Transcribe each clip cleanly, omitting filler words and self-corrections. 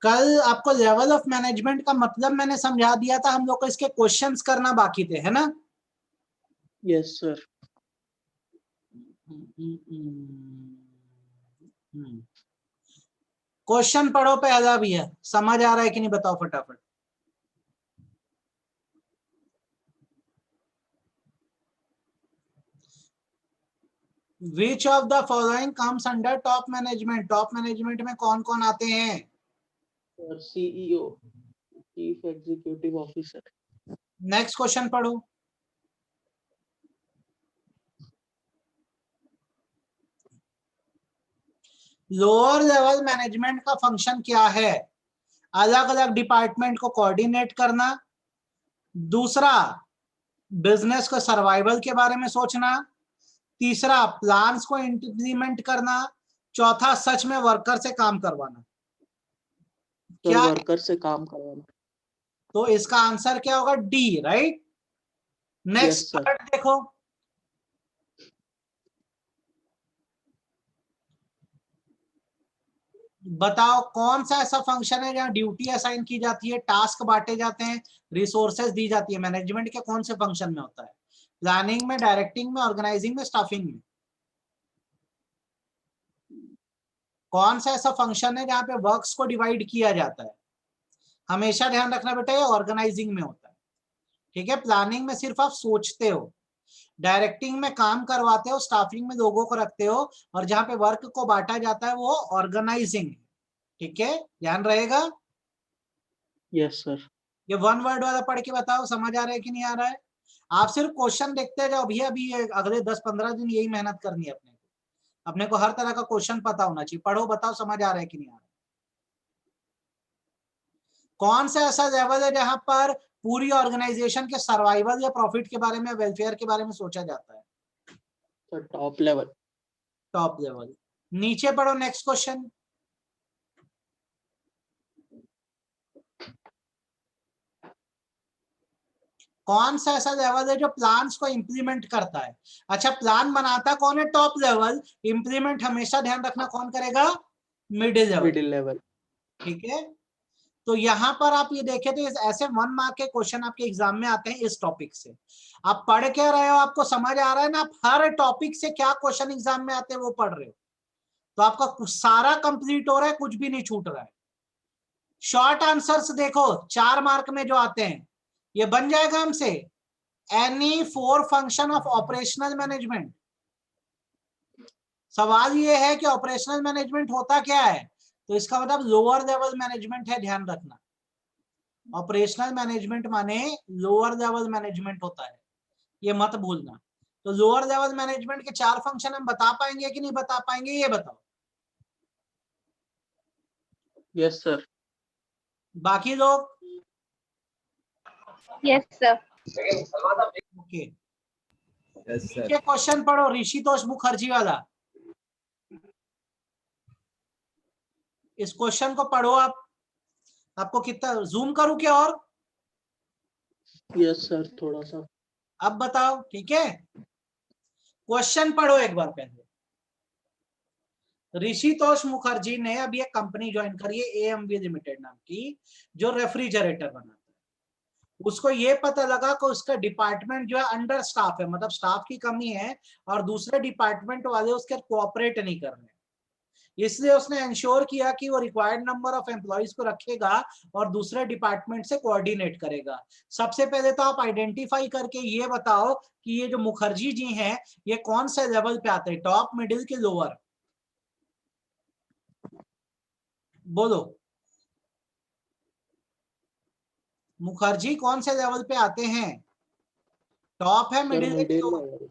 कल आपको level of management का मतलब मैंने समझा दिया था, हम लोग को इसके क्वेश्चंस करना बाकी थे, है ना? Yes sir. क्वेश्चन पढ़ो पहला भी है, समझ आ रहा है कि नहीं बताओ फटाफट। Which of the following comes under top management? Top management में कौन कौन आते हैं? Sir CEO, chief executive officer. Next question पढ़ो। लोअर लेवल मैनेजमेंट का फंक्शन क्या है? अलग अलग डिपार्टमेंट को कोऑर्डिनेट करना, दूसरा बिजनेस को सर्वाइवल के बारे में सोचना, तीसरा प्लान्स को इम्प्लीमेंट करना, चौथा सच में वर्कर से काम करवाना। सर क्या? वर्कर से काम करवाना। तो इसका आंसर क्या होगा? D, right. Next yes sir. Part देखो। बताओ कौन सा ऐसा फंक्शन है जहां ड्यूटी असाइन की जाती है, टास्क बांटे जाते हैं, रिसोर्सेज दी जाती है? मैनेजमेंट के कौन से फंक्शन में होता है? प्लानिंग में, डायरेक्टिंग में, ऑर्गेनाइजिंग में, स्टाफिंग में? कौन सा ऐसा फंक्शन है जहां पे वर्क्स को डिवाइड किया जाता है? हमेशा ध्यान रखना बेटा, ये ऑर्गेनाइजिंग में होता है, ठीक है। प्लानिंग में सिर्फ आप सोचते हो, डायरेक्टिंग में काम करवाते हो, स्टाफिंग में लोगों को रखते हो, और जहां पे वर्क को बांटा जाता है वो ऑर्गेनाइजिंग है, ठीक है। ध्यान रहेगा। Yes sir. ये वन वर्ड वाला पढ़ के बताओ, समझ आ रहा है कि नहीं आ रहा है? आप सिर्फ क्वेश्चन देखते जाओ भैया, अभी अगले 10-15 दिन यही मेहनत करनी है अपने को। अपने को हर तरह का क्वेश्चन पता होना चाहिए। पढ़ो, बताओ समझ आ रहा है कि नहीं आ रहा है? कौन सा ऐसा लेवल है जहां पर पूरी ऑर्गेनाइजेशन के सर्वाइवल या प्रॉफिट के बारे में, वेलफेयर के बारे में सोचा जाता है? Sir top level. Top level. नीचे पढ़ो, नेक्स्ट क्वेश्चन। कौन सा ऐसा लेवल है जो प्लान्स को इंप्लीमेंट करता है? अच्छा, प्लान बनाता कौन है? Top level. इंप्लीमेंट हमेशा ध्यान रखना कौन करेगा? Middle level, middle level. ठीक है। तो यहां पर आप ये देखें तो ऐसे 1 मार्क के क्वेश्चन आपके एग्जाम में आते हैं इस टॉपिक से। आप पढ़ क्या रहे हो, आपको समझ आ रहा है ना? आप हर टॉपिक से क्या क्वेश्चन एग्जाम में आते हैं वो पढ़ रहे हो, तो आपका सारा कंप्लीट हो रहा है, कुछ भी नहीं छूट रहा है। शॉर्ट आंसर्स देखो 4 मार्क में जो आते हैं, ये बन जाएगा हमसे। Any 4 function of operational management. सवाल ये है कि ऑपरेशनल मैनेजमेंट होता क्या है, तो इसका मतलब लोअर लेवल मैनेजमेंट है, ध्यान रखना। ऑपरेशनल मैनेजमेंट माने लोअर लेवल मैनेजमेंट होता है, ये मत भूलना। तो लोअर लेवल मैनेजमेंट के 4 फंक्शन हम बता पाएंगे कि नहीं बता पाएंगे, ये बताओ। Yes sir. बाकी लोग? Yes sir. Okay, yes sir. ये क्वेश्चन पढ़ो, ऋषितोष मुखर्जी वाला। इस क्वेश्चन को पढ़ो आप। आपको कितना जूम करूं क्या और? यस सर थोड़ा सा। अब बताओ, ठीक है। क्वेश्चन पढ़ो एक बार पहले। ऋषितोष मुखर्जी ने अभी एक कंपनी ज्वाइन करी है, एएमवी लिमिटेड नाम की, जो रेफ्रिजरेटर बनाता है। उसको ये पता लगा कि उसका डिपार्टमेंट जो है अंडर स्टाफ है, मतलब स्टाफ की कमी है, और दूसरे डिपार्टमेंट वाले उसके कोऑपरेट नहीं कर रहे। इसलिए उसने इंश्योर किया कि वो रिक्वायर्ड नंबर ऑफ एम्प्लॉइज को रखेगा और दूसरे डिपार्टमेंट से कोऑर्डिनेट करेगा। सबसे पहले तो आप आइडेंटिफाई करके ये बताओ कि ये जो मुखर्जी जी हैं, ये कौन से लेवल पे आते हैं, टॉप, मिडिल के लोअर? बोलो, मुखर्जी कौन से लेवल पे आते हैं? टॉप है, सर मिडिल है कि मिडिल लोअर? लेवल।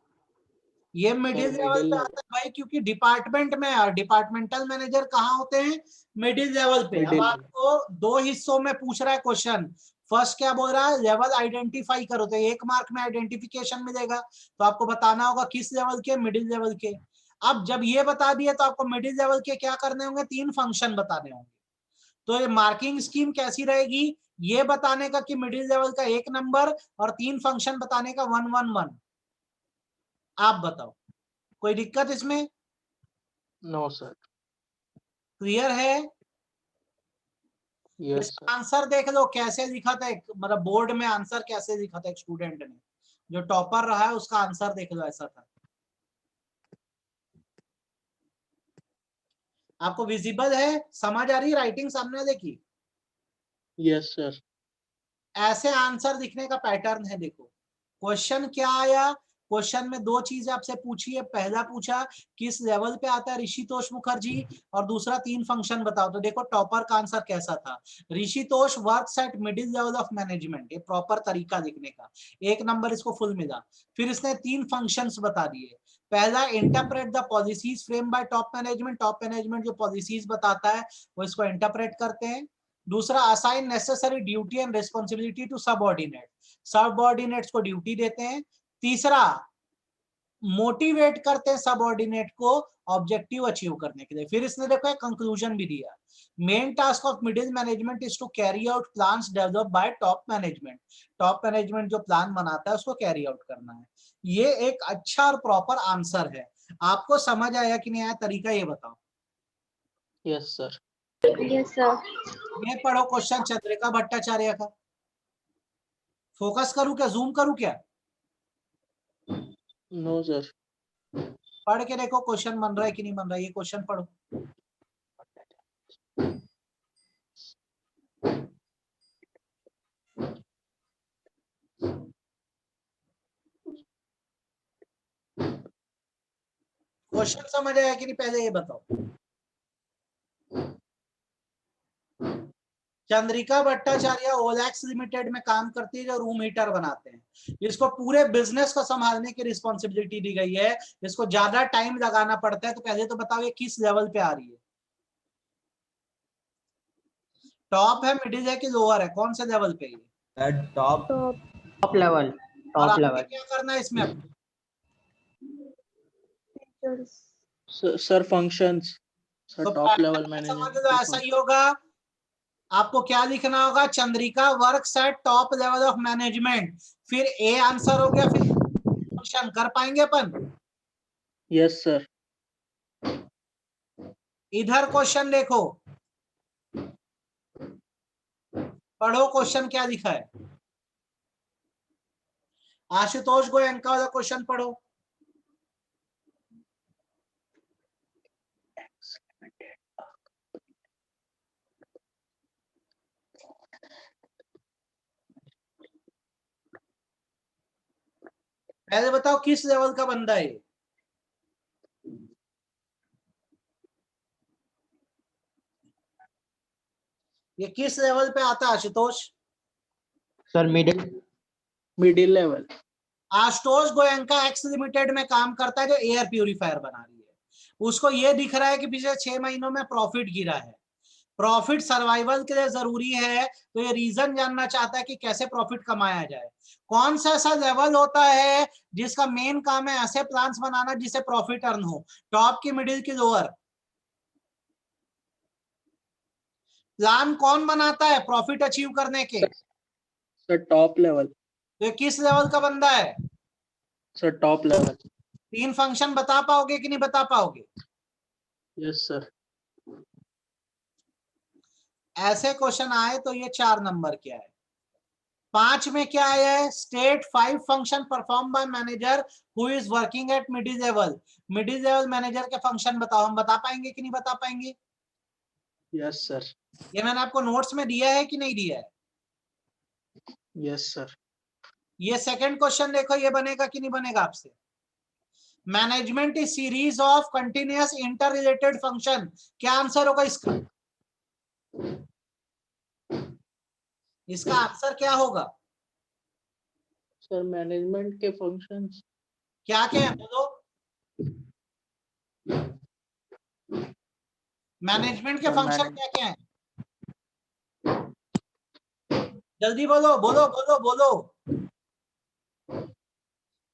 ये मिडिल सर लेवल मिडिल पे लेवल। आता है भाई, क्योंकि डिपार्टमेंट में है, डिपार्टमेंटल मैनेजर कहाँ होते हैं? मिडिल लेवल पे। अब मिडिल। आपको 2 हिस्सों में पूछ रहा है क्वेश्चन। फर्स्ट क्या बोल रहा है? लेवल आइडेंटिफाई करो, तो 1 मार्क में आइडेंटिफिकेशन मिलेगा, तो आपको बताना होगा किस लेवल के, मिडिल लेवल के। अब जब ये बता दिए तो आपको मिडिल लेवल के क्या करने होंगे? 3 फंक्शन बताने होंगे। तो ये मार्किंग स्कीम कैसी रहेगी? ये बताने का कि मिडिल लेवल का 1 नंबर, और 3 फंक्शन बताने का 1 1 1। आप बताओ, कोई दिक्कत इसमें? No sir. क्लियर है? Yes, इसका sir. आंसर देख लो कैसे लिखा था, मतलब बोर्ड में आंसर कैसे लिखा था एक स्टूडेंट ने, जो टॉपर रहा है उसका आंसर देख लो, ऐसा था। आपको विजिबल है, समझ आ रही, राइटिंग सामने देखी? Yes, sir. ऐसे आंसर दिखने का पैटर्न है। देखो क्वेश्चन क्या आया, क्वेश्चन में दो चीजें आपसे पूछी है। पहला पूछा किस लेवल पे आता है ऋषितोष मुखर्जी, और दूसरा 3 फंक्शन बताओ। तो देखो टॉपर का आंसर कैसा था, Rishitosh works at middle level of management, ये प्रॉपर तरीका लिखने का, 1 नंबर इसको फुल मिला। फिर इसने 3 फंक्शंस बता दिए। पहला, interpret the policies frame by top management, top management जो पॉलिसीज बताता है वो इसको इंटरप्रेट करते हैं। दूसरा, assign necessary duty and responsibility to subordinate, subordinates को ड्यूटी देते हैं। तीसरा, मोटिवेट करते हैं सबऑर्डिनेट को ऑब्जेक्टिव अचीव करने के लिए। फिर इसने देखो एक कंक्लूजन भी दिया, main task of middle management is to carry out plans develop by top management, top management जो प्लान बनाता है उसको कैरी आउट करना है। ये एक अच्छा और प्रॉपर आंसर है। आपको समझ आया कि नहीं आया तरीका, ये बताओ। Yes, sir. Yes, sir. ये पढ़ो क्वेश्चन चंद्रिका भट्टाचार्य का। फोकस करूं क्या, जूम करूं क्या? No, sir. पढ़ के देखो क्वेश्चन बन रहा है कि नहीं बन रहा है, ये क्वेश्चन पढ़ो। क्वेश्चन समझ आया कि नहीं पहले ये बताओ। चंद्रिका भट्टाचार्य ओलैक्स लिमिटेड में काम करती है, जो रूम हीटर बनाते हैं। इसको पूरे बिजनेस को संभालने की रिस्पॉन्सिबिलिटी दी गई है, इसको ज्यादा टाइम लगाना पड़ता है। तो पहले तो बताओ ये किस लेवल पे आ रही है, टॉप है, मिडिल है कि लोअर है, कौन से लेवल पे है? Top. Top level. और Top आपने level. क्या करना है इसमें? Sir, functions. Sir, तो top level समझ management. लो ऐसा ही होगा। आपको क्या लिखना होगा, Chandrika works at top level of management, फिर ए आंसर हो गया, फिर फंक्शन। कर पाएंगे अपन? Yes, sir. इधर क्वेश्चन देखो, पढ़ो क्वेश्चन क्या लिखा है। आशुतोष गोयनका वाला क्वेश्चन पढ़ो। पहले बताओ किस लेवल का बंदा है? ये किस लेवल पे आता है Ashutosh? Sir, middle level. Ashutosh Goenka x limited में काम करता है, जो एयर प्यूरिफायर बना रही है। उसको ये दिख रहा है कि पिछले 6 महीनों में प्रॉफिट गिरा है। प्रॉफिट सर्वाइवल के लिए जरूरी है, तो ये रीजन जानना चाहता है कि कैसे प्रॉफिट कमाया जाए। कौन सा ऐसा लेवल होता है जिसका मेन काम है ऐसे प्लान्स बनाना जिससे प्रॉफिट अर्न हो? टॉप की, मिडिल की, लोअर? प्लान कौन बनाता है प्रॉफिट अचीव करने के? Sir, top level. तो ये किस लेवल का बंदा है? Sir, top level. 3 फंक्शन बता पाओगे कि नहीं बता पाओगे? Yes, sir. ऐसे क्वेश्चन आए तो ये 4 नंबर क्या है। 5 में क्या आया है, state 5 function perform by manager who is working at middle level. Middle level manager के फंक्शन बताओ। हम बता पाएंगे कि नहीं बता पाएंगे? Yes, sir. ये मैंने आपको नोट्स में दिया है कि नहीं दिया है? Yes, sir. ये सेकंड क्वेश्चन देखो, ये बनेगा कि नहीं बनेगा आपसे। Management is series of continuous inter related function, क्या आंसर होगा इसका? इसका आंसर क्या होगा? Sir, management के functions. क्या क्या है बोलो? मैनेजमेंट के Sir, फंक्शन क्या क्या है? जल्दी बोलो बोलो बोलो बोलो।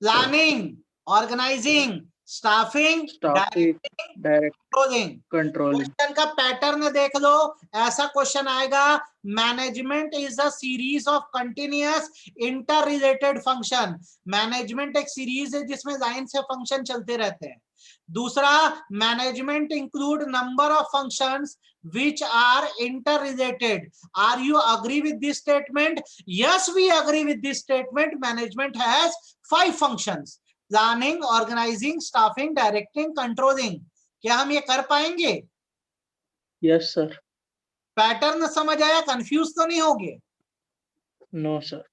Planning, organising, staffing, Staffing, direct controlling. controlling. Question का पैटर्न देख लो, ऐसा क्वेश्चन आएगा, management is a series of continuous inter related function. Management एक सीरीज है जिसमें लाइन से फंक्शन चलते रहते हैं। दूसरा, management include number of functions which are interrelated. Are you agree with this statement? Yes, we agree with this statement. Management has 5 functions: planning, organizing, staffing, directing, controlling. क्या हम ये कर पाएंगे? Yes sir. पैटर्न समझ आया? Confuse तो नहीं होगे? No sir.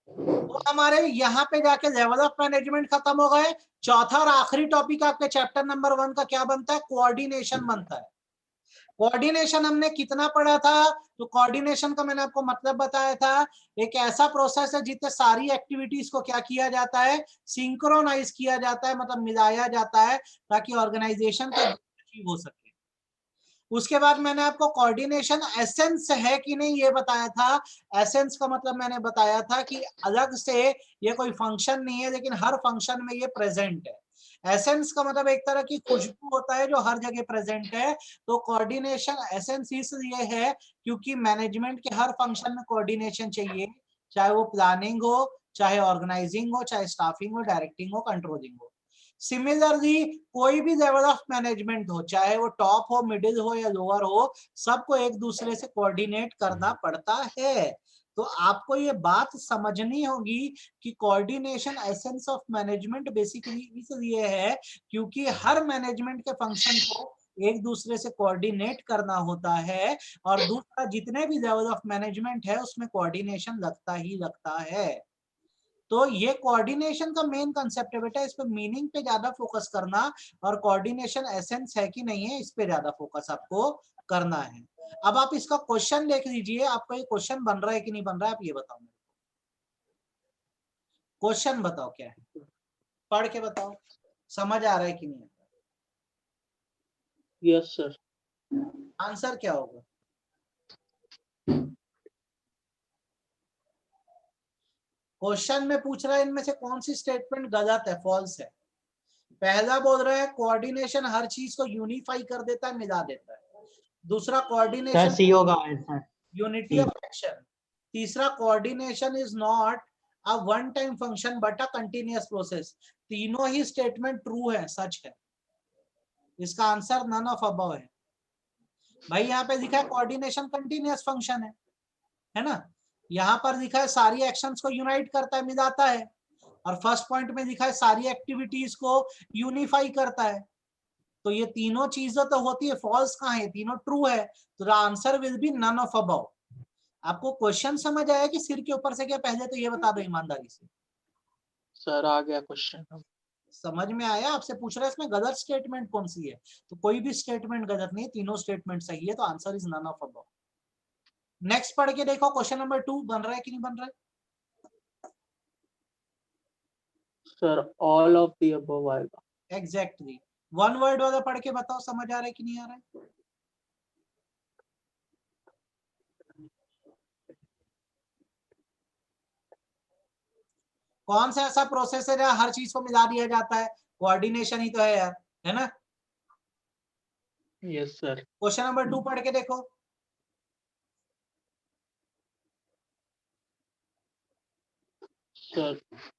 तो हमारे यहाँ पे जाके लेवल ऑफ मैनेजमेंट खत्म हो गए। चौथा और आखिरी टॉपिक आपके चैप्टर नंबर 1 का क्या बनता है? कोऑर्डिनेशन बनता है। कोऑर्डिनेशन हमने कितना पढ़ा था? तो कोऑर्डिनेशन का मैंने आपको मतलब बताया था, एक ऐसा प्रोसेस है जिससे सारी एक्टिविटीज को क्या किया जाता है? सिंक्रोनाइज किया जाता है, मतलब मिलाया जाता है, ताकि ऑर्गेनाइजेशन का अचीव हो सके। उसके बाद मैंने आपको कोऑर्डिनेशन एसेंस है कि नहीं ये बताया था। एसेंस का मतलब मैंने बताया था कि अलग से ये कोई फंक्शन नहीं है, लेकिन हर फंक्शन में ये प्रेजेंट है। एसेंस का मतलब एक तरह की खुशबू होता है जो हर जगह प्रेजेंट है। तो कोऑर्डिनेशन एसेंस इसलिए है क्योंकि मैनेजमेंट के हर फंक्शन में कोऑर्डिनेशन चाहिए, चाहे वो प्लानिंग हो, चाहे ऑर्गेनाइजिंग हो, चाहे स्टाफिंग हो, डायरेक्टिंग हो, कंट्रोलिंग हो। सिमिलरली कोई भी लेवल ऑफ मैनेजमेंट हो, चाहे वो टॉप हो, मिडिल हो या लोअर हो, सबको एक दूसरे से कोऑर्डिनेट करना पड़ता है। तो आपको ये बात समझनी होगी कि coordination essence of management basically इसलिए है क्योंकि हर मैनेजमेंट के फंक्शन को एक दूसरे से कोऑर्डिनेट करना होता है, और दूसरा जितने भी लेवल ऑफ मैनेजमेंट है उसमें कोऑर्डिनेशन लगता ही लगता है। तो ये कोऑर्डिनेशन का मेन कंसेप्ट है बेटा, इस पे मीनिंग पे ज्यादा फोकस करना, और कोऑर्डिनेशन एसेंस है कि नहीं है इस पे ज्यादा फोकस आपको करना है। अब आप इसका क्वेश्चन देख लीजिए, आपको ये क्वेश्चन बन रहा है कि नहीं बन रहा है, आप ये बताओ। क्वेश्चन बताओ क्या है, पढ़ के बताओ, समझ आ रहा है कि नहीं? Yes sir. आंसर क्या होगा? क्वेश्चन में पूछ रहा है इनमें से कौन सी स्टेटमेंट गलत है, फॉल्स है। पहला बोल रहा है कोऑर्डिनेशन हर चीज को यूनिफाई कर देता है, मिला देता है। दूसरा, कोऑर्डिनेशन सी होगा आंसर, यूनिटी ऑफ एक्शन। तीसरा, coordination is not a one time function but a continuous process. तीनों ही स्टेटमेंट ट्रू है, सच है। इसका आंसर नन ऑफ अबव है। भाई यहाँ पे लिखा है कोऑर्डिनेशन कंटिन्यूअस फंक्शन है ना। यहाँ पर लिखा है सारी एक्शंस को यूनाइट करता है, मिलाता है, और फर्स्ट पॉइंट में लिखा है सारी एक्टिविटीज को यूनिफाई करता है। तो ये तीनों चीजें तो होती है, फॉल्स कहाँ है? तीनों ट्रू है। तो the answer will be none of above. आपको क्वेश्चन समझ आया कि सिर के ऊपर से क्या? पहले तो ये बता दो ईमानदारी से। सर आ गया क्वेश्चन। समझ में आया? आपसे पूछ रहा है इसमें गलत स्टेटमेंट कौन सी है, तो कोई भी स्टेटमेंट गलत नहीं, तीनों स्टेटमेंट सही है, तो answer is none of above. Next पढ़ के देखो, क्वेश्चन नंबर 2 बन रहा है कि नहीं बन रहा है? Sir all of the above आएगा। एग्जैक्टली। वन वर्ड वाला पढ़ के बताओ, समझ आ रहा है कि नहीं आ रहा है? कौन सा ऐसा प्रोसेस है जहां हर चीज को मिला दिया जाता है? कोऑर्डिनेशन ही तो है यार, है ना। Yes sir. क्वेश्चन नंबर 2 पढ़ के देखो।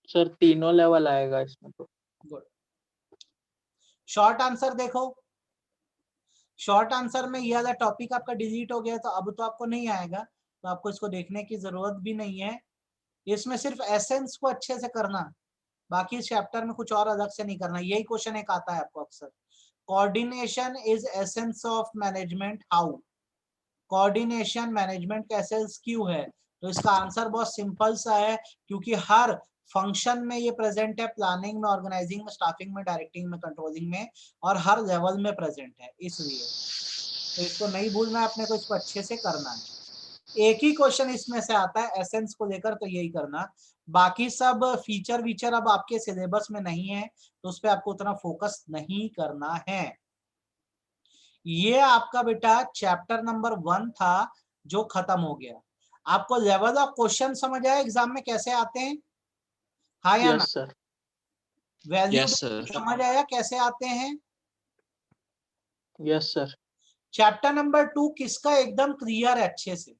सर तीनों लेवल आएगा इसमें तो। गुड। शॉर्ट आंसर देखो। शॉर्ट आंसर में ये वाला टॉपिक आपका डिलीट हो गया, तो अब तो आपको नहीं आएगा, तो आपको इसको देखने की जरूरत भी नहीं है। इसमें सिर्फ एसेंस को अच्छे से करना, बाकी इस चैप्टर में कुछ और अलग से नहीं करना। यही क्वेश्चन एक आता है आपको अक्सर, coordination is essence of management how. Coordination management का एसेंस क्यों है? तो इसका आंसर बहुत सिंपल सा है, क्योंकि हर फंक्शन में ये प्रेजेंट है, प्लानिंग में, ऑर्गेनाइजिंग में, स्टाफिंग में, डायरेक्टिंग में, कंट्रोलिंग में, और हर लेवल में प्रेजेंट है, इसलिए। तो इसको नहीं भूलना है अपने को, इसको अच्छे से करना है। एक ही क्वेश्चन इसमें से आता है एसेंस को लेकर, तो यही करना। बाकी सब फीचर वीचर अब आपके सिलेबस में नहीं है, तो उस पर आपको उतना फोकस नहीं करना है। ये आपका बेटा चैप्टर नंबर 1 था जो खत्म हो गया। आपको लेवल ऑफ क्वेश्चन समझ आया एग्जाम में कैसे आते हैं? हाँ या ना? Yes sir. Value yes sir, समझ आया कैसे आते हैं? Yes sir. चैप्टर नंबर 2 किसका एकदम क्लियर है अच्छे से?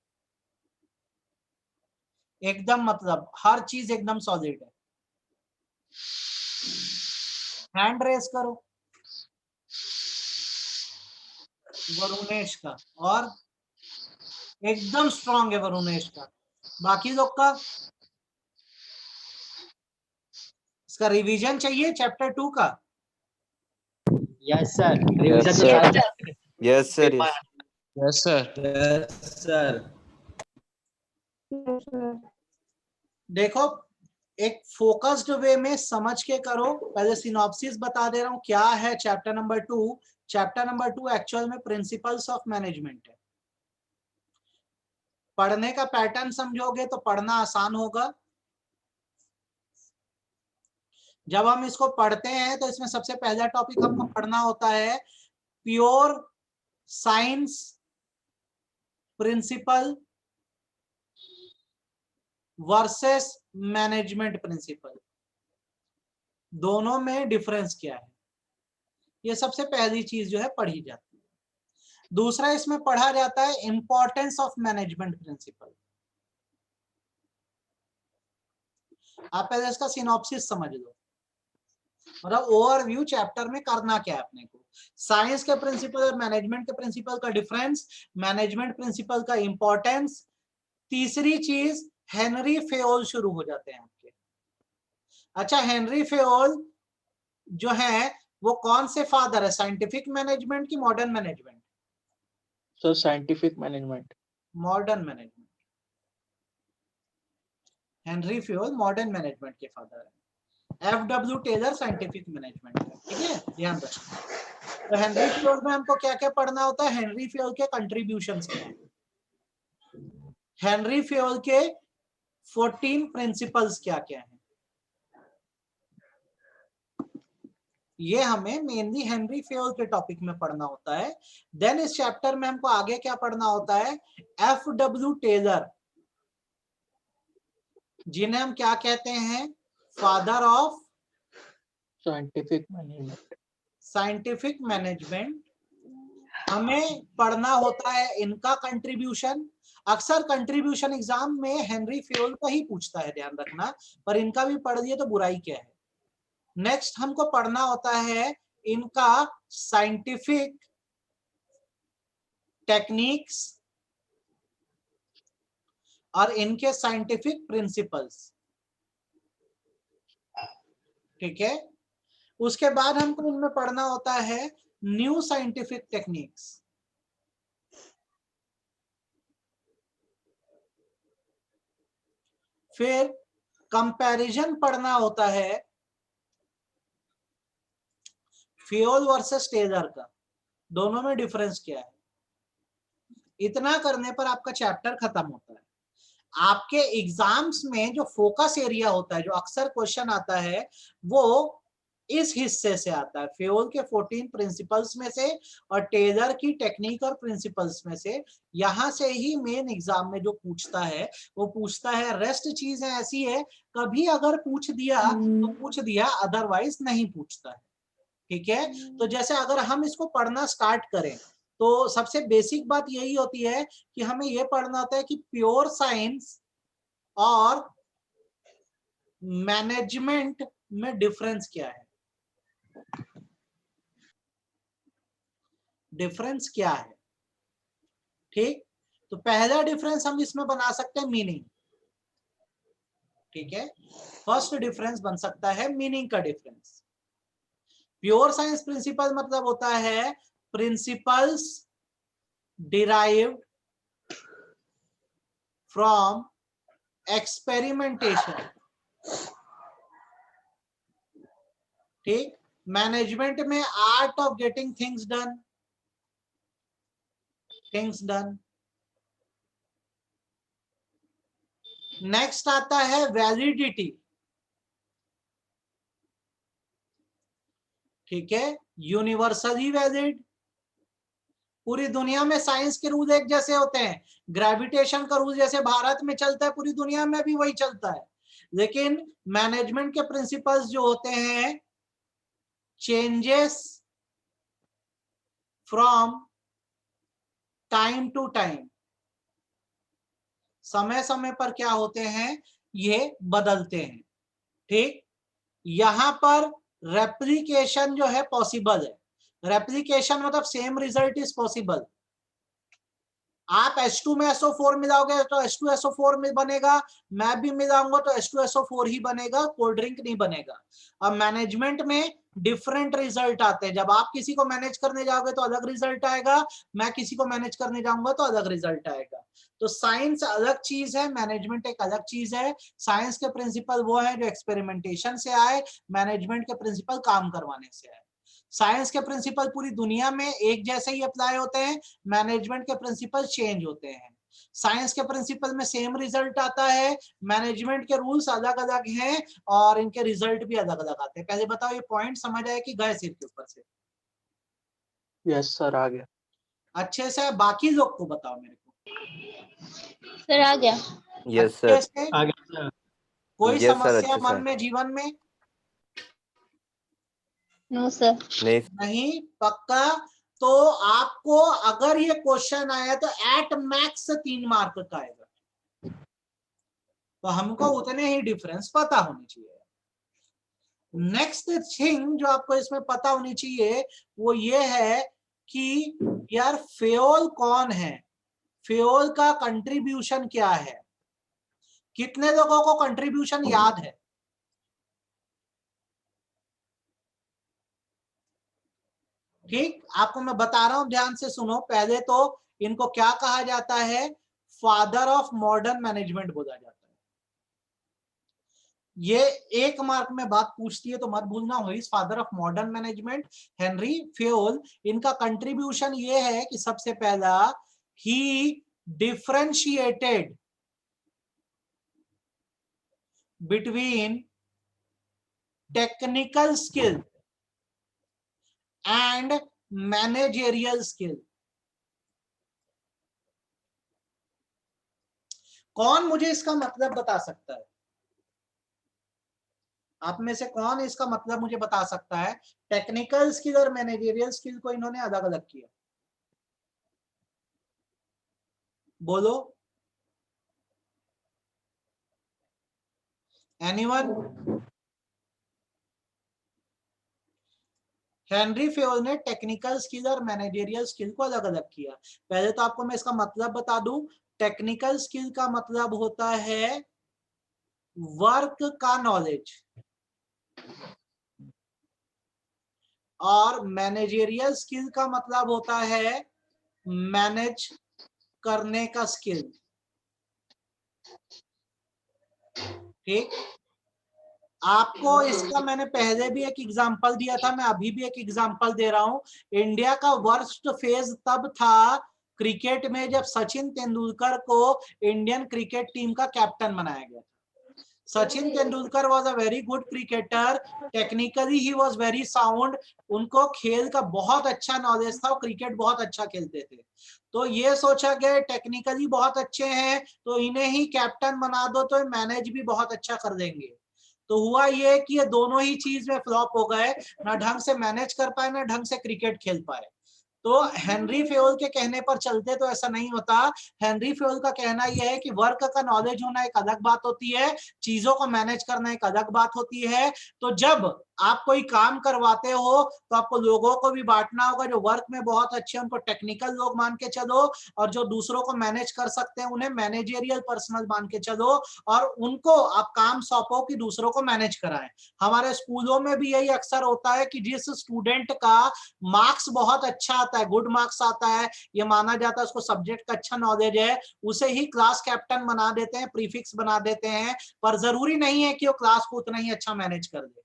एकदम मतलब हर चीज एकदम सॉलिड है। हैंड रेस करो। वरुणेश का, और एकदम स्ट्रांग है वरुणेश का। बाकी लोग का इसका रिवीजन चाहिए चैप्टर 2 का। यस सर, Yes, रिवीजन तो sir. सारे Yes, sir. Yes. Yes sir. Yes, sir. देखो एक फोकस्ड वे में समझ के करो। पहले सिनॉप्सिस बता दे रहा हूं क्या है chapter number 2। Chapter number 2 actual में प्रिंसिपल्स ऑफ मैनेजमेंट है। पढ़ने का पैटर्न समझोगे तो पढ़ना आसान होगा। जब हम इसको पढ़ते हैं तो इसमें सबसे पहला टॉपिक हमको पढ़ना होता है pure science principle versus management principle, दोनों में डिफरेंस क्या है, ये सबसे पहली चीज जो है पढ़ी जाती है। दूसरा इसमें पढ़ा जाता है इंपॉर्टेंस ऑफ मैनेजमेंट प्रिंसिपल। आप पहले इसका सिनॉप्सिस समझ लो, मतलब ओवरव्यू चैप्टर में करना क्या है अपने को। साइंस के प्रिंसिपल और मैनेजमेंट के प्रिंसिपल का डिफरेंस, मैनेजमेंट प्रिंसिपल का इंपॉर्टेंस। तीसरी चीज हेनरी फेयोल शुरू हो जाते हैं आपके। अच्छा, हेनरी फेयोल जो है वो कौन से फादर है, साइंटिफिक मैनेजमेंट की modern management? Sir scientific management. Modern management. Henry Fayol modern management के फादर है। एफ.डब्ल्यू. टेलर साइंटिफिक मैनेजमेंट है। ठीक है, ध्यान रखना। तो हेनरी फेयोल में हमको क्या क्या पढ़ना होता है, हेनरी फेयोल के कंट्रीब्यूशंस क्या है, हेनरी फेयोल के 14 प्रिंसिपल्स क्या क्या हैं, ये हमें मेनली हेनरी फेयोल के टॉपिक में पढ़ना होता है। देन इस चैप्टर में हमको आगे क्या पढ़ना होता है, एफ.डब्ल्यू. टेलर, जिन्हें हम क्या कहते हैं, father of scientific management. Scientific management. हमें पढ़ना होता है इनका कंट्रीब्यूशन। अक्सर कंट्रीब्यूशन एग्जाम में हेनरी फेयोल का ही पूछता है, ध्यान रखना, पर इनका भी पढ़ लिए तो बुराई क्या है। नेक्स्ट हमको पढ़ना होता है इनका साइंटिफिक टेक्निक्स और इनके साइंटिफिक प्रिंसिपल्स। ठीक है, उसके बाद हमको इनमें पढ़ना होता है न्यू साइंटिफिक टेक्निक्स। फिर कंपैरिजन पढ़ना होता है फेयोल वर्सेस टेलर का, दोनों में डिफरेंस क्या है। इतना करने पर आपका चैप्टर खत्म होता है। आपके एग्जाम्स में जो फोकस एरिया होता है, जो अक्सर क्वेश्चन आता है, वो इस हिस्से से आता है, फेयोल के 14 प्रिंसिपल्स में से और टेलर की टेक्निक और प्रिंसिपल्स में से। यहां से ही मेन एग्जाम में जो पूछता है वो पूछता है। रेस्ट चीजें ऐसी है, कभी अगर पूछ दिया तो पूछ दिया, अदरवाइज नहीं पूछता है। ठीक है, तो जैसे अगर हम इसको पढ़ना स्टार्ट करें तो सबसे बेसिक बात यही होती है कि हमें यह पढ़ना होता है कि प्योर साइंस और मैनेजमेंट में डिफरेंस क्या है, डिफरेंस क्या है। ठीक, तो पहला डिफरेंस हम इसमें बना सकते हैं मीनिंग। ठीक है, फर्स्ट डिफरेंस बन सकता है मीनिंग का डिफरेंस। प्योर साइंस प्रिंसिपल मतलब होता है प्रिंसिपल्स डिराइव्ड फ्रॉम एक्सपेरिमेंटेशन। ठीक, मैनेजमेंट में art of getting things done. Next आता है वैलिडिटी। ठीक है, यूनिवर्सली वैलिड। पूरी दुनिया में साइंस के रूल एक जैसे होते हैं। ग्रेविटेशन का रूल जैसे भारत में चलता है, पूरी दुनिया में भी वही चलता है। लेकिन मैनेजमेंट के प्रिंसिपल्स जो होते हैं, changes from time to time, समय समय पर क्या होते हैं, ये बदलते हैं। ठीक, यहां पर रेप्लिकेशन जो है पॉसिबल है। रेप्लिकेशन मतलब सेम रिजल्ट इज पॉसिबल। आप H2 में SO4 मिलाओगे तो H2SO4 में बनेगा, मैं भी मिलाऊंगा तो H2SO4 ही बनेगा, कोल्ड ड्रिंक नहीं बनेगा। अब मैनेजमेंट में डिफरेंट रिजल्ट आते हैं। जब आप किसी को मैनेज करने जाओगे तो अलग रिजल्ट आएगा, मैं किसी को मैनेज करने जाऊंगा तो अलग रिजल्ट आएगा। तो साइंस अलग चीज है, मैनेजमेंट एक अलग चीज है। साइंस के प्रिंसिपल वो है जो एक्सपेरिमेंटेशन से आए, मैनेजमेंट के प्रिंसिपल काम करवाने से आए। साइंस के प्रिंसिपल पूरी दुनिया में एक जैसे ही अप्लाई होते हैं, मैनेजमेंट के प्रिंसिपल चेंज होते हैं। साइंस के प्रिंसिपल में सेम रिजल्ट आता है, मैनेजमेंट के रूल्स अलग अलग हैं और इनके रिजल्ट भी अलग अलग आते हैं। पहले बताओ ये पॉइंट समझ आया कि गए सिर के ऊपर से? यस सर, आ गया। अच्छे से बाकी लोग को बताओ मेरे को। सर आ गया। यस अच्छे सर। से आ गया सर। कोई Yes, sir, समस्या अच्छे मन से। में, जीवन में नो सर। नहीं नहीं? पक्का? तो आपको अगर ये क्वेश्चन आया तो एट मैक्स 3 मार्क का आएगा। तो हमको उतने ही डिफरेंस पता होनी चाहिए। नेक्स्ट थिंग जो आपको इसमें पता होनी चाहिए वो ये है कि यार फ्यूल कौन है, फ्यूल का कंट्रीब्यूशन क्या है। कितने लोगों को कंट्रीब्यूशन याद है? ठीक, आपको मैं बता रहा हूं, ध्यान से सुनो। पहले तो इनको क्या कहा जाता है? फादर ऑफ मॉडर्न मैनेजमेंट बोला जाता है। ये 1 मार्क में बात पूछती है तो मत भूलना, who is father of modern management? Henri Fayol. इनका कंट्रीब्यूशन ये है कि सबसे पहला ही differentiated between technical skill and managerial skill. कौन मुझे इसका मतलब बता सकता है? आप में से कौन इसका मतलब मुझे बता सकता है? टेक्निकल स्किल और मैनेजेरियल स्किल को इन्होंने अलग अलग किया। बोलो, एनीवन? हेनरी फ्यूल ने टेक्निकल स्किल और मैनेजेरियल स्किल को अलग अलग किया। पहले तो आपको मैं इसका मतलब बता दूं। टेक्निकल स्किल का मतलब होता है वर्क का नॉलेज, और मैनेजेरियल स्किल का मतलब होता है मैनेज करने का स्किल। ठीक, आपको इसका मैंने पहले भी एक एग्जांपल दिया था, मैं अभी भी एक एग्जांपल दे रहा हूं। इंडिया का वर्स्ट फेज तब था क्रिकेट में जब सचिन तेंदुलकर को इंडियन क्रिकेट टीम का कैप्टन बनाया गया। Sachin Tendulkar was a very good cricketer, technically he was very sound, उनको खेल का बहुत अच्छा नॉलेज था, क्रिकेट बहुत अच्छा खेलते थे। तो ये सोचा गया टेक्निकली बहुत अच्छे हैं तो इन्हें ही कैप्टन बना दो तो मैनेज भी बहुत अच्छा कर देंगे। तो हुआ ये कि ये दोनों ही चीज में फ्लॉप हो गए, ना ढंग से मैनेज कर पाए ना ढंग से क्रिकेट खेल पाए। तो हेनरी फ्यूल के कहने पर चलते तो ऐसा नहीं होता। हेनरी फ्यूल का कहना यह है कि वर्क का नॉलेज होना एक अलग बात होती है, चीजों को मैनेज करना एक अलग बात होती है। तो जब आप कोई काम करवाते हो तो आपको लोगों को भी बांटना होगा। जो वर्क में बहुत अच्छे हैं उनको टेक्निकल लोग मान के चलो, और जो दूसरों को मैनेज कर सकते हैं उन्हें मैनेजेरियल पर्सनल मान के चलो, और उनको आप काम सौंपो कि दूसरों को मैनेज कराएं। हमारे स्कूलों में भी यही अक्सर होता है कि जिस स्टूडेंट का मार्क्स बहुत अच्छा आता है, गुड मार्क्स आता है, ये माना जाता है उसको सब्जेक्ट का अच्छा नॉलेज है, उसे ही क्लास कैप्टन बना देते हैं, प्रीफिक्स बना देते हैं, पर जरूरी नहीं है कि वो क्लास को उतना ही अच्छा मैनेज कर दे।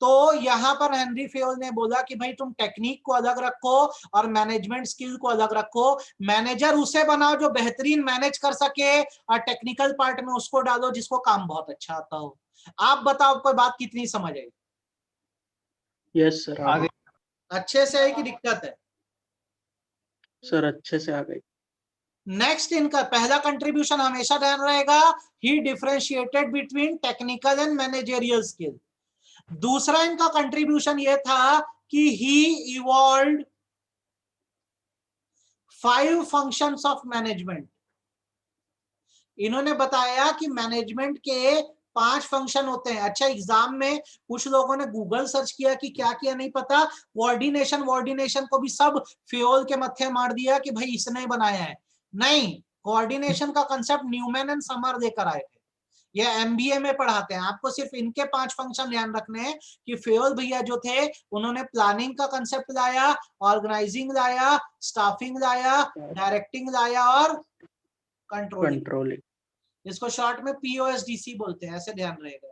तो यहां पर हेनरी फ्यूल ने बोला कि भाई तुम टेक्निक को अलग रखो और मैनेजमेंट स्किल को अलग रखो। मैनेजर उसे बनाओ जो बेहतरीन मैनेज कर सके, और टेक्निकल पार्ट में उसको डालो जिसको काम बहुत अच्छा आता हो। आप बताओ कोई बात कितनी समझ आई? यस सर, आ गई। अच्छे से है कि दिक्कत है? सर अच्छे से आ गई। नेक्स्ट इनका पहला कंट्रीब्यूशन हमेशा ध्यान रहेगा, he differentiated between technical and managerial skill. दूसरा इनका कंट्रीब्यूशन यह था कि he evolved 5 functions of management. इन्होंने बताया कि मैनेजमेंट के 5 फंक्शन होते हैं। अच्छा, एग्जाम में कुछ लोगों ने गूगल सर्च किया कि क्या किया नहीं पता, कोऑर्डिनेशन को भी सब फ्योल के मत्थे मार दिया कि भाई इसने बनाया है। नहीं, कोऑर्डिनेशन का कंसेप्ट न्यूमैन एंड समर देकर आए थे, ये एमबीए में पढ़ाते हैं। आपको सिर्फ इनके 5 फंक्शन ध्यान रखने हैं कि फ्योल भैया जो थे उन्होंने प्लानिंग का कंसेप्ट लाया, ऑर्गेनाइजिंग लाया, स्टाफिंग लाया, डायरेक्टिंग लाया और कंट्रोलिंग। इसको शॉर्ट में पीओएसडीसी बोलते हैं, ऐसे ध्यान रहेगा।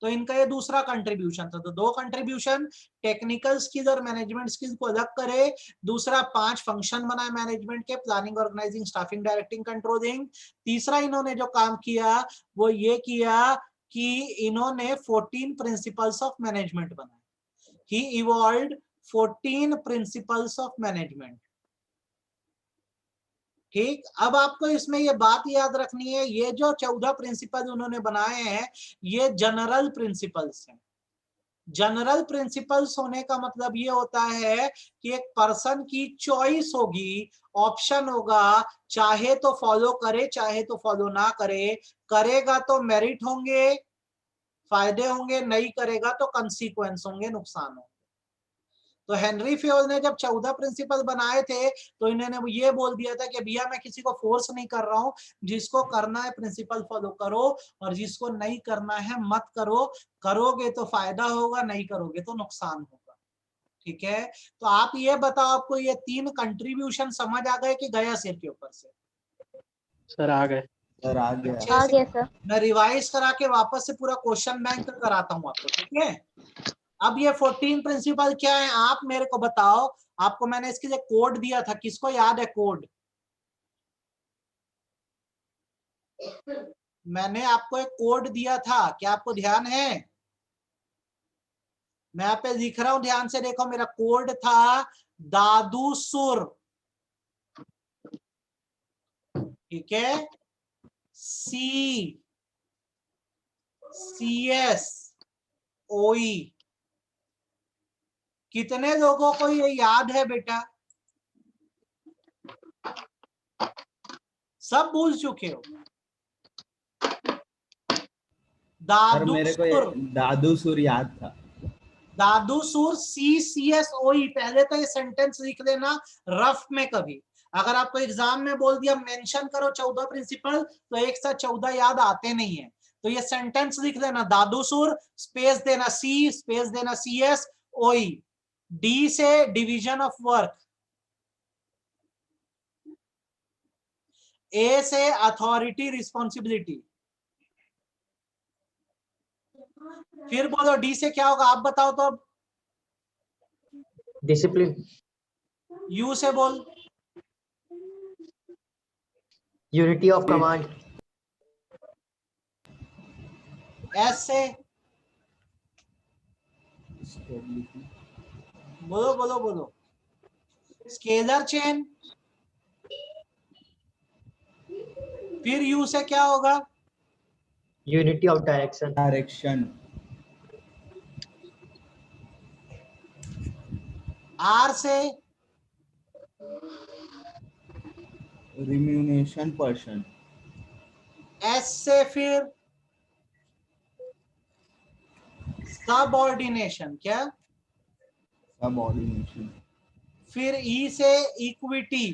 तो इनका ये दूसरा कंट्रीब्यूशन था। तो 2 कंट्रीब्यूशन, टेक्निकल स्किल और मैनेजमेंट स्किल को अलग करे। दूसरा 5 फंक्शन बनाए मैनेजमेंट के, planning, organising, staffing, directing, controlling. तीसरा इन्होंने जो काम किया वो ये किया कि इन्होंने 14 प्रिंसिपल्स ऑफ मैनेजमेंट बनाए। ही इवॉल्व्ड 14 प्रिंसिपल्स ऑफ मैनेजमेंट। ठीक, अब आपको इसमें ये बात याद रखनी है, ये जो 14 प्रिंसिपल उन्होंने बनाए हैं ये जनरल प्रिंसिपल्स हैं। जनरल प्रिंसिपल्स होने का मतलब ये होता है कि एक पर्सन की चॉइस होगी, ऑप्शन होगा, चाहे तो फॉलो करे चाहे तो फॉलो ना करे। करेगा तो मेरिट होंगे, फायदे होंगे, नहीं करेगा तो कंसीक्वेंस होंगे, नुकसान होंगे। तो हेनरी फ्योल ने जब 14 प्रिंसिपल बनाए थे तो इन्होंने ये बोल दिया था कि भैया मैं किसी को फोर्स नहीं कर रहा हूं, जिसको करना है प्रिंसिपल फॉलो करो और जिसको नहीं करना है मत करो। करोगे तो फायदा होगा, नहीं करोगे तो नुकसान होगा। ठीक है, तो आप ये बताओ, आपको ये 3 कंट्रीब्यूशन समझ आ गए कि गया सिर के ऊपर से? सर आ गए। सर आ गया। आ गया सर। मैं रिवाइज करा के वापस से पूरा क्वेश्चन बैंक कराता हूं आपको। ठीक है, अब ये 14 प्रिंसिपल क्या है आप मेरे को बताओ। आपको मैंने इसके लिए कोड दिया था, किसको याद है कोड? मैंने आपको एक कोड दिया था, क्या आपको ध्यान है? मैं यहाँ पे लिख रहा हूं, ध्यान से देखो, मेरा कोड था दादू सुर। ठीक है, CSOE। कितने लोगों को ये याद है बेटा? सब भूल चुके हो? दादू मेरे को सुर, दादू सुर याद था। दादू सुर CSOE। पहले तो ये सेंटेंस लिख लेना रफ में। कभी अगर आपको एग्जाम में बोल दिया मेंशन करो 14 प्रिंसिपल, तो एक साथ 14 याद आते नहीं है। तो ये सेंटेंस लिख लेना, दादू सुर, स्पेस देना C, स्पेस देना CSOE। D से डिवीजन ऑफ वर्क, A से अथॉरिटी रिस्पॉन्सिबिलिटी। फिर बोलो D से क्या होगा, आप बताओ तो। डिसिप्लिन। U से बोल। Unity of command. S से बोलो बोलो बोलो। Scalar chain. फिर U से क्या होगा? Unity of direction. R से रिम्यूनेशन पर्सन। S से फिर सबऑर्डिनेशन। क्या? सबऑर्डिनेशन। फिर E से इक्विटी।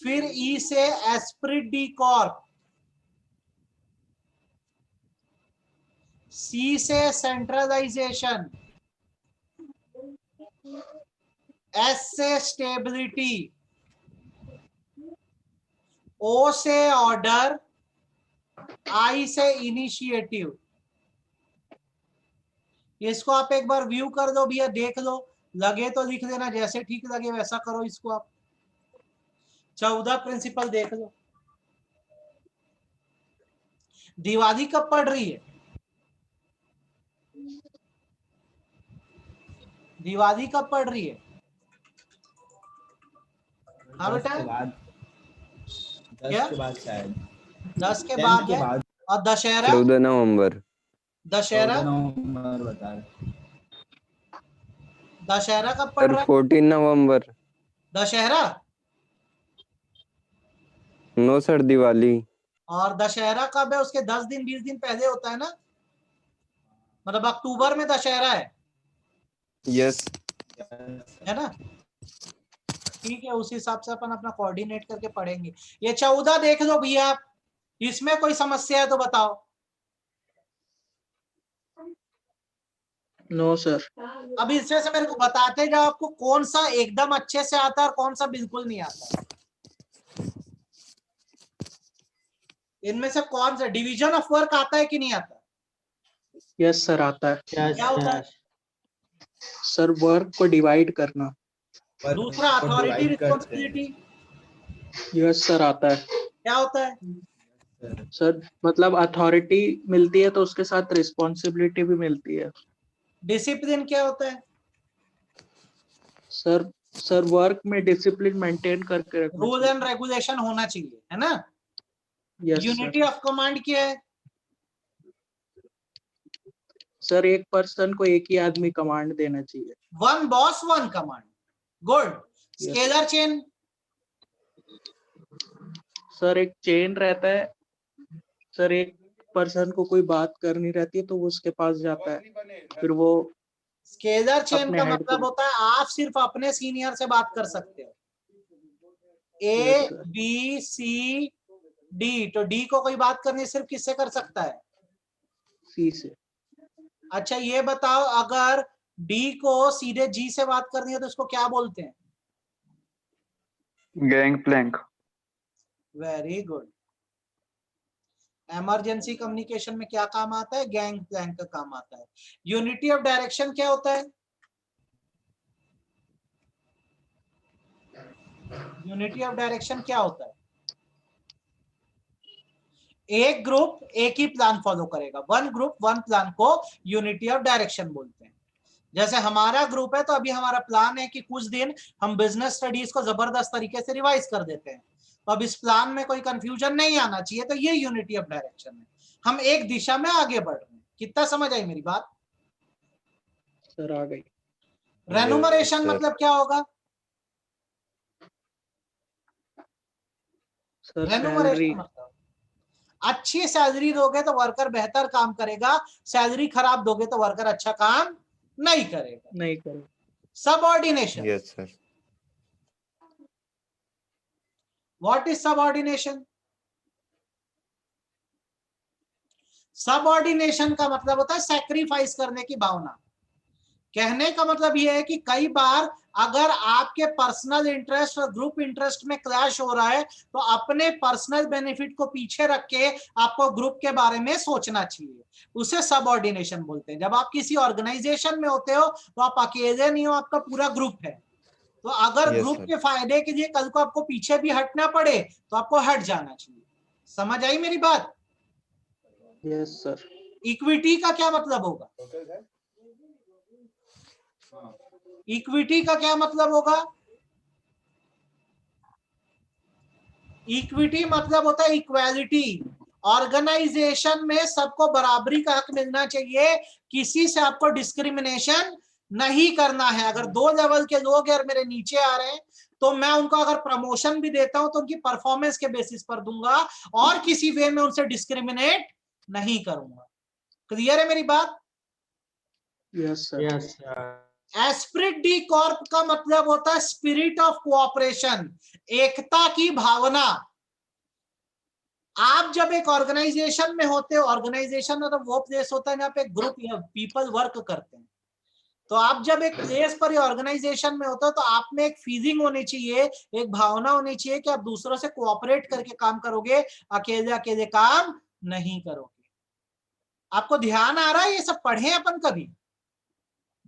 फिर E से एस्प्रिट डी कॉर्प। C से सेंट्रलाइजेशन। S से स्टेबिलिटी। O से ऑर्डर। I से इनिशिएटिव। इसको आप एक बार व्यू कर दो भैया, देख लो, लगे तो लिख देना, जैसे ठीक लगे वैसा करो इसको। आप 14 प्रिंसिपल देख लो। दिवाली कब पड़ रही है? दिवाली कब पड़ रही है? हाँ बेटा, 10 के बाद शायद। 10 के बाद है। और दशहरा? 14 नवंबर। दशहरा? नवंबर बता रहे। दशहरा कब पड़ रहा है? 14 नवंबर। दशहरा? No sir, Diwali. और दशहरा कब है? उसके 10 दिन 20 दिन पहले होता है ना, मतलब अक्टूबर में दशहरा है यस है ना? ठीक है, उस हिसाब से अपन अपना कोऑर्डिनेट करके पढ़ेंगे। ये 14 देख लो भैया, इसमें कोई समस्या है तो बताओ। No sir. अब इसमें से मेरे को बताते जाओ आपको कौन सा एकदम अच्छे से आता है और कौन सा बिल्कुल नहीं आता। इनमें से कौन सा डिवीजन ऑफ वर्क आता है कि नहीं आता? यस सर, आता है। Yes, क्या होता है? yes. सर वर्क को डिवाइड करना। दूसरा और अथॉरिटी divide करते हैं। रिस्पॉन्सिबिलिटी यस सर, आता है। क्या होता है? सर मतलब अथॉरिटी मिलती है तो उसके साथ रिस्पॉन्सिबिलिटी भी मिलती है। डिसिप्लिन क्या होता है? सर वर्क में डिसिप्लिन मेंटेन करके रखना रूल चाहिए। एंड रेगुलेशन होना चाहिए, है ना? यस यूनिटी ऑफ कमांड क्या है? सर एक पर्सन को एक ही आदमी कमांड देना चाहिए। One boss one command. Good. Scalar chain? Sir एक चेन रहता है। सर एक पर्सन को कोई बात करनी रहती है तो वो उसके पास जाता है, फिर वो स्केलर चेन अपने का हेड मतलब को। होता है आप सिर्फ अपने सीनियर से बात कर सकते हो। A Yes, sir. B C D, तो डी को कोई बात करनी सिर्फ किससे कर सकता है? सी से। अच्छा ये बताओ, अगर डी को सीधे जी से बात करनी है तो उसको क्या बोलते हैं? Gang plank very good. Emergency communication में क्या काम आता है? गैंग प्लैंक का काम आता है। यूनिटी ऑफ डायरेक्शन क्या होता है? यूनिटी ऑफ डायरेक्शन क्या होता है? एक ग्रुप एक ही प्लान फॉलो करेगा, वन ग्रुप वन प्लान को यूनिटी ऑफ डायरेक्शन बोलते हैं। जैसे हमारा ग्रुप है तो अभी हमारा प्लान है कि कुछ दिन हम बिजनेस स्टडीज को जबरदस्त तरीके से रिवाइज कर देते हैं, तो अब इस प्लान में कोई कंफ्यूजन नहीं आना चाहिए, तो ये यूनिटी ऑफ डायरेक्शन है। हम एक दिशा में आगे बढ़ रहे हैं। कितना समझ आई मेरी बात? सर आ गई। रेनुमरेशन sir. मतलब क्या होगा? Sir remuneration salary. मतलब अच्छी सैलरी दोगे तो वर्कर बेहतर काम करेगा, सैलरी खराब दोगे तो वर्कर अच्छा काम नहीं करेगा। नहीं करो। Subordination. Yes sir what is subordination? Subordination का मतलब होता है सैक्रिफाइस करने की भावना। कहने का मतलब यह है कि कई बार अगर आपके पर्सनल इंटरेस्ट और ग्रुप इंटरेस्ट में क्लैश हो रहा है तो अपने पर्सनल बेनिफिट को पीछे रख के आपको ग्रुप के बारे में सोचना चाहिए, उसे सबऑर्डिनेशन बोलते हैं। जब आप किसी ऑर्गेनाइजेशन में होते हो तो आप अकेले नहीं हो, आपका पूरा ग्रुप है, तो अगर Yes, ग्रुप sir. के फायदे के लिए कल को आपको पीछे भी हटना पड़े तो आपको हट जाना चाहिए। समझ आई मेरी बात? Yes sir. इक्विटी का क्या मतलब होगा? इक्विटी का क्या मतलब होगा? इक्विटी मतलब होता है इक्वालिटी। ऑर्गेनाइजेशन में सबको बराबरी का हक मिलना चाहिए, किसी से आपको डिस्क्रिमिनेशन नहीं करना है। अगर 2 लेवल के लोग यार मेरे नीचे आ रहे हैं तो मैं उनको अगर प्रमोशन भी देता हूं तो उनकी परफॉर्मेंस के बेसिस पर दूंगा और किसी वे में उनसे डिस्क्रिमिनेट नहीं करूंगा। क्लियर है मेरी बात? Yes sir. Yes, sir. Spirit D Corp का मतलब होता है स्पिरिट ऑफ कोऑपरेशन, एकता की भावना। आप जब एक ऑर्गेनाइजेशन में होते हो, ऑर्गेनाइजेशन मतलब वो प्लेस होता है जहाँ पे ग्रुप पीपल वर्क करते हैं, तो आप जब एक प्लेस पर ऑर्गेनाइजेशन में होते हो तो आप में एक फीलिंग होनी चाहिए, एक भावना होनी चाहिए कि आप दूसरों से कोऑपरेट करके काम करोगे, अकेले अकेले काम नहीं करोगे। आपको ध्यान आ रहा है? ये सब पढ़े अपन कभी?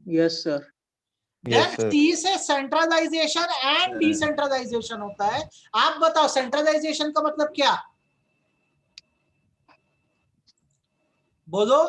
Yes sir. यस सर सी से सेंट्रलाइजेशन एंड डिसेंट्रलाइजेशन होता है। आप बताओ सेंट्रलाइजेशन का मतलब क्या? बोलो।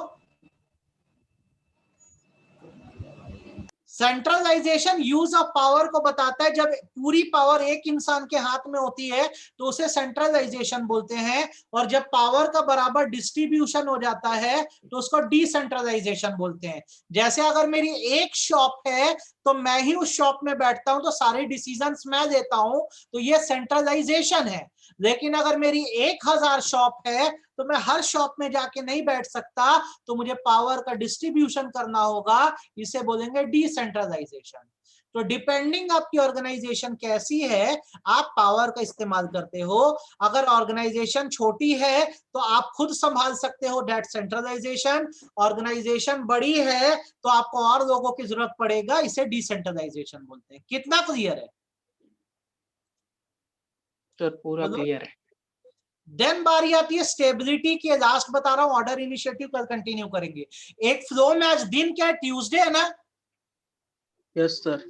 सेंट्रलाइजेशन यूज ऑफ पावर को बताता है। जब पूरी पावर एक इंसान के हाथ में होती है तो उसे सेंट्रलाइजेशन बोलते हैं, और जब पावर का बराबर डिस्ट्रीब्यूशन हो जाता है तो उसको डिसेंट्रलाइजेशन बोलते हैं। जैसे अगर मेरी एक शॉप है तो मैं ही उस शॉप में बैठता हूं तो सारे डिसीजंस मैं देता हूं, तो ये सेंट्रलाइजेशन है। लेकिन अगर मेरी 1000 शॉप है तो मैं हर शॉप में जाके नहीं बैठ सकता, तो मुझे पावर का डिस्ट्रीब्यूशन करना होगा, इसे बोलेंगे डिसेंट्रलाइजेशन। तो डिपेंडिंग आपकी ऑर्गेनाइजेशन कैसी है आप पावर का इस्तेमाल करते हो। अगर ऑर्गेनाइजेशन छोटी है तो आप खुद संभाल सकते हो, डेट सेंट्रलाइजेशन। ऑर्गेनाइजेशन बड़ी है तो आपको और लोगों की जरूरत पड़ेगा, इसे डिसेंट्रलाइजेशन बोलते हैं। कितना क्लियर है? सर पूरा क्लियर है। देन बारी आती है स्टेबिलिटी की। लास्ट बता रहा हूं, ऑर्डर इनिशिएटिव कल कंटिन्यू करेंगे। एक फ्लो में आज दिन क्या है? ट्यूसडे है ना? Yes sir.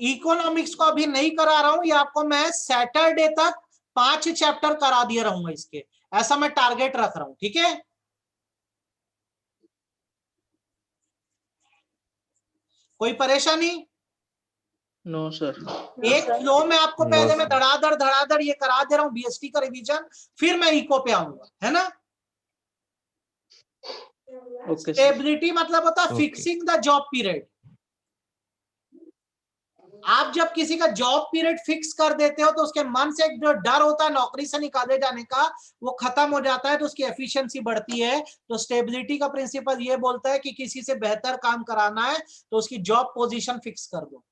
इकोनॉमिक्स को अभी नहीं करा रहा हूं, ये आपको मैं सैटरडे तक 5 चैप्टर करा दिया रहूंगा इसके, ऐसा मैं टारगेट रख रहा हूं। ठीक है, कोई परेशानी? No sir. एक फ्लो में आपको No, पहले मैं sir. धड़ाधड़ ये करा दे रहा हूं, बीएसटी का रिवीजन, फिर मैं इको पे आऊंगा, है ना? Okay sir. स्टेबिलिटी मतलब होता है Okay. Fixing the job period. आप जब किसी का जॉब पीरियड फिक्स कर देते हो तो उसके मन से एक जो डर होता है नौकरी से निकाले जाने का, वो खत्म हो जाता है, तो उसकी एफिशिएंसी बढ़ती है। तो स्टेबिलिटी का प्रिंसिपल ये बोलता है कि किसी से बेहतर काम कराना है तो उसकी जॉब पोजीशन फिक्स कर दो।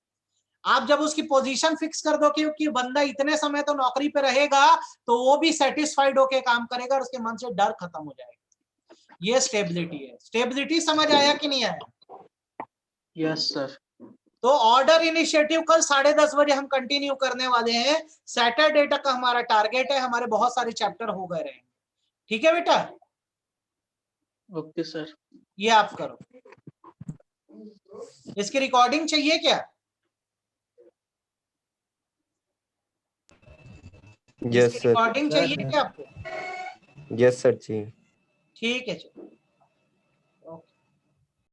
आप जब उसकी पोजीशन फिक्स कर दो कि बंदा इतने समय तो नौकरी पे रहेगा, तो वो भी सेटिस्फाइड होके काम करेगा और उसके मन से डर खत्म हो जाएगा। ये स्टेबिलिटी है। स्टेबिलिटी समझ आया कि नहीं आया? Yes sir. तो ऑर्डर इनिशिएटिव कल 10:30 बजे हम कंटिन्यू करने वाले हैं। सैटरडे तक का हमारा टारगेट है, हमारे बहुत सारे चैप्टर हो गए रहेंगे। ठीक है बेटा? Okay sir. ये आप करो। इसकी रिकॉर्डिंग चाहिए क्या? Yes, sir. रिकॉर्डिंग चाहिए क्या आपको? Yes, sir. जी. ठीक है, चलो।